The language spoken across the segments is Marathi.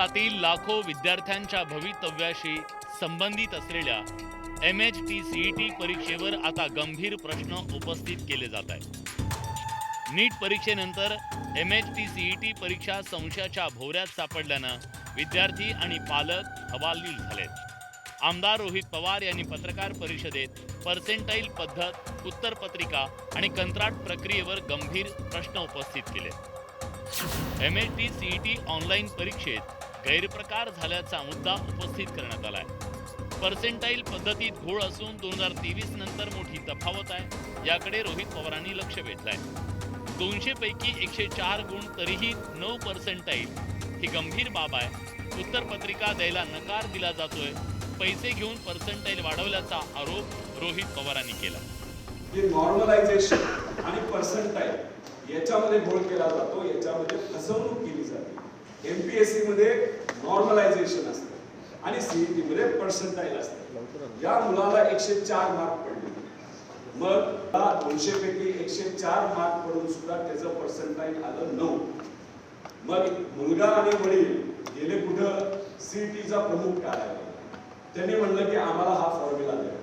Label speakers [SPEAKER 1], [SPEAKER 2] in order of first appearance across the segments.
[SPEAKER 1] महाराष्ट्रातील लाखो विद्यार्थ्यांच्या भवितव्याशी संबंधित असलेल्या MHT-CET परीक्षेवर आता गंभीर प्रश्न उपस्थित केले जात आहेत। नीट परीक्षेनंतर MHT-CET परीक्षा संशयाच्या भोवऱ्यात सापडल्यानं विद्यार्थी आणि पालक हवालदिल झालेत। आमदार रोहित पवार यांनी पत्रकार परिषदेत पर्सेंटाईल पद्धत, उत्तरपत्रिका आणि कंत्राट प्रक्रियेवर गंभीर प्रश्न उपस्थित केले। MHT-CET ऑनलाईन परीक्षेत गैरप्रकार झाल्याचा मुद्दा उपस्थित करण्यात आलाय। पर्सेंटाईल पद्धतीत घोळ असून 2023 नंतर मोठी तफावत आहे, याकडे रोहित पवारांनी लक्ष वेधलंय। 200 पैकी 104 गुण तरीही 9 पर्सेंटाईल ही गंभीर बाब आहे। उत्तरपत्रिका द्यायला नकार दिला जातोय, पैसे घेऊन पर्सेंटाईल वाढवल्याचा आरोप रोहित पवारांनी केला।
[SPEAKER 2] नॉर्मलायझेशन आणि पर्सेंटाईल याच्यामध्ये घोळ केला जातो, याच्यामध्ये फसवणूक केली जाते। MPSC मध्ये नॉर्मलायझेशन असते आणि CET मध्ये पर्सेंटाईल असते। या मुलाला 104 मार्क पडले, मग 200 पैकी 104 मार्क पडून सुद्धा त्याचं पर्सेंटाईल आलं 9। मग मुलगा आणि वडील गेले कुठं CETचा प्रमुख कार्यालय, त्यांनी म्हणलं की आम्हाला हा फॉर्म्युला द्या।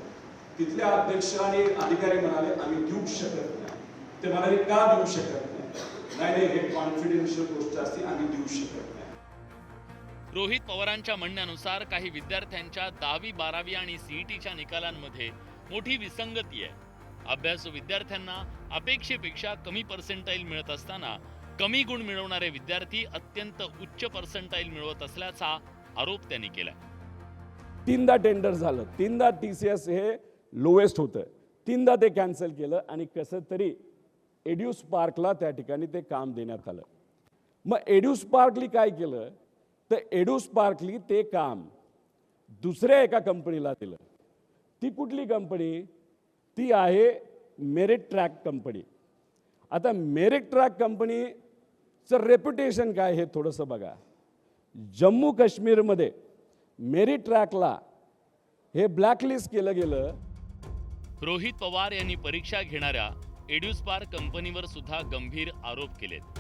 [SPEAKER 2] तिथल्या अध्यक्ष आणि अधिकारी म्हणाले आम्ही देऊ शकत नाही। ते म्हणाले का देऊ शकत नाही? हे कॉन्फिडेन्शियल गोष्ट असते, आम्ही देऊ शकत नाही।
[SPEAKER 1] रोहित पवारांच्या म्हणण्यानुसार काही विद्यार्थ्यांच्या 10वी 12वी आणि CETच्या निकालांमध्ये मोठी विसंगती आहे। अभ्यासू विद्यार्थ्यांना अपेक्षेपेक्षा कमी पर्सेंटाईल मिळत असताना कमी गुण मिळवणारे विद्यार्थी अत्यंत उच्च पर्सेंटाईल मिळवत असल्याचा आरोप त्यांनी केला।
[SPEAKER 3] 3दा टेंडर झालं, 3दा TCS हे लोएस्ट होतं, 3दा ते कॅन्सल केलं आणि कसं तरी एड्युस्पार्कला त्या ठिकाणी ते काम देण्यात आलं। मग एड्युस्पार्कली काय केलं तर एड्युस्पार्कली ते काम दुसऱ्या एका कंपनीला दिलं। ती कुठली कंपनी? ती आहे मेरिट ट्रॅक कंपनी। आता मेरिट ट्रॅक कंपनीचं रेप्युटेशन काय हे थोडंसं बघा। जम्मू काश्मीरमध्ये मेरिट ट्रॅकला हे ब्लॅकलिस्ट केलं गेलं।
[SPEAKER 1] रोहित पवार यांनी परीक्षा घेणाऱ्या एड्युस्पार्क कंपनीवर सुद्धा गंभीर आरोप केलेत।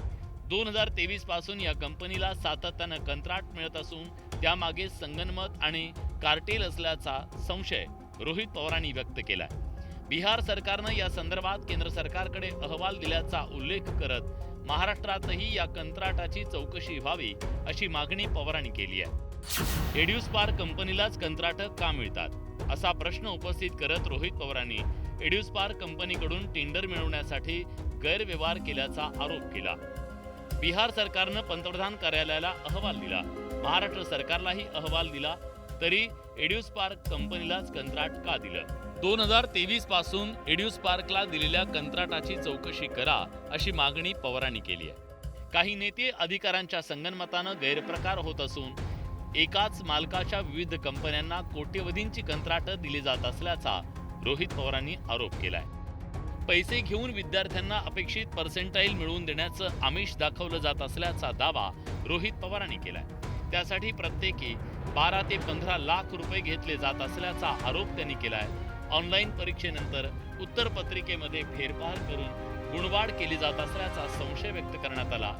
[SPEAKER 1] 2023 पासून या कंपनीला सातत्यानं कंत्राट मिळत असून त्यामागे संगनमत आणि कार्टेल असल्याचा संशय रोहित पवारांनी व्यक्त केलाय। बिहार सरकारनं या संदर्भात केंद्र सरकारकडे अहवाल दिल्याचा उल्लेख करत महाराष्ट्रातही या कंत्राटाची चौकशी व्हावी अशी मागणी पवारांनी केली आहे। एड्युस्पार्क कंपनीलाच कंत्राट का मिळतात असा प्रश्न उपस्थित करत रोहित पवारांनी एड्युस्पार्क कंपनीकडून टेंडर मिळवण्यासाठी गैरव्यवहार केल्याचा आरोप केला। बिहार सरकारनं पंतप्रधान कार्यालयाला अहवाल दिला, महाराष्ट्र सरकारलाही अहवाल दिला, तरी एड्युस्पार्क कंपनीलाच कंत्राट का दिलं? 2023 पासून एड्युस्पार्कला दिलेल्या कंत्राटाची चौकशी करा अशी मागणी पवारांनी केली आहे। काही नेते अधिकाऱ्यांच्या संगनमतानं गैरप्रकार होत असून एकाच मालकाच्या विविध कंपन्यांना कोट्यवधींची कंत्राट दिली जात असल्याचा रोहित पवारांनी आरोप केलाय। पैसे घेऊन विद्यार्थ्यांना अपेक्षित पर्सेंटाईल मिळवून देण्याचं आमिष दाखवलं जात असल्याचा दावा रोहित पवारांनी केलाय। त्यासाठी प्रत्येकी 12 ते 15 लाख रुपये घेतले जात असल्याचा आरोप त्यांनी केलाय। ऑनलाईन परीक्षेनंतर उत्तरपत्रिकेमध्ये फेरफार करून गुणवाढ केली जात असल्याचा संशय व्यक्त करण्यात आला।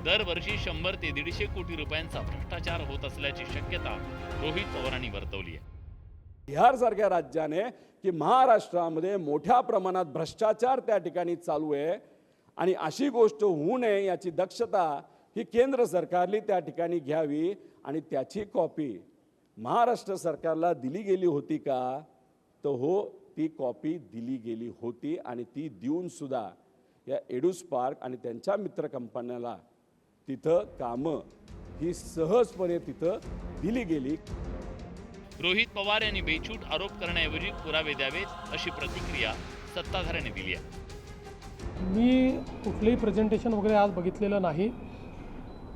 [SPEAKER 1] दरवर्षी 100 ते 150 कोटी रुपयांचा भ्रष्टाचार होत असल्याची शक्यता रोहित पवारांनी वर्तवली आहे।
[SPEAKER 3] बिहार सारख्या राज्याने की महाराष्ट्रामध्ये मोठ्या प्रमाणात भ्रष्टाचार त्या ठिकाणी चालू आहे आणि अशी गोष्ट होऊ नये याची दक्षता ही केंद्र सरकारने त्या ठिकाणी घ्यावी आणि त्याची कॉपी महाराष्ट्र सरकारला दिली गेली होती का? तर हो, ती कॉपी दिली गेली होती आणि ती देऊन सुद्धा या एड्युस्पार्क आणि त्यांच्या मित्र कंपन्याला तिथं कामं ही सहजपणे तिथं दिली गेली।
[SPEAKER 1] रोहित पवार यांनी बेछूट आरोप करण्याऐवजी पुरावे द्यावेत अशी प्रतिक्रिया सत्ताधाऱ्यांनी दिली आहे।
[SPEAKER 4] मी कुठलेही प्रेझेंटेशन वगैरे आज बघितलेलं नाही,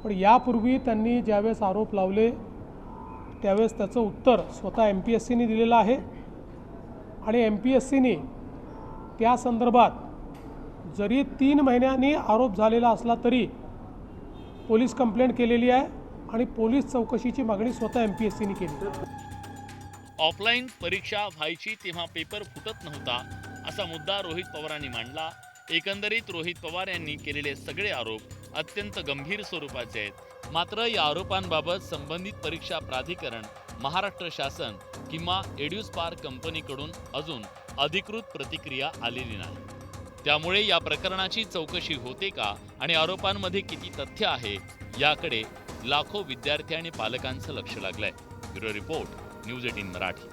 [SPEAKER 4] पण यापूर्वी त्यांनी ज्यावेळेस आरोप लावले त्यावेळेस त्याचं उत्तर स्वतः MPSCने दिलेलं आहे आणि MPSCने त्या संदर्भात जरी 3 महिन्यांनी आरोप झालेला असला तरी पोलीस कंप्लेंट केलेली आहे आणि पोलीस चौकशीची मागणी स्वतः MPSCने केली।
[SPEAKER 1] ऑफलाईन परीक्षा व्हायची तेव्हा पेपर फुटत नव्हता असा मुद्दा रोहित पवारांनी मांडला। एकंदरीत रोहित पवार यांनी केलेले सगळे आरोप अत्यंत गंभीर स्वरूपाचे आहेत। मात्र या आरोपांबाबत संबंधित परीक्षा प्राधिकरण, महाराष्ट्र शासन किंवा एड्युस्पार्क कंपनीकडून अजून अधिकृत प्रतिक्रिया आलेली नाही। त्यामुळे या प्रकरणाची चौकशी होते का आणि आरोपांमध्ये किती तथ्य आहे याकडे लाखो विद्यार्थी आणि पालकांचं लक्ष लागलंय। Bureau report, news 18 Marathi.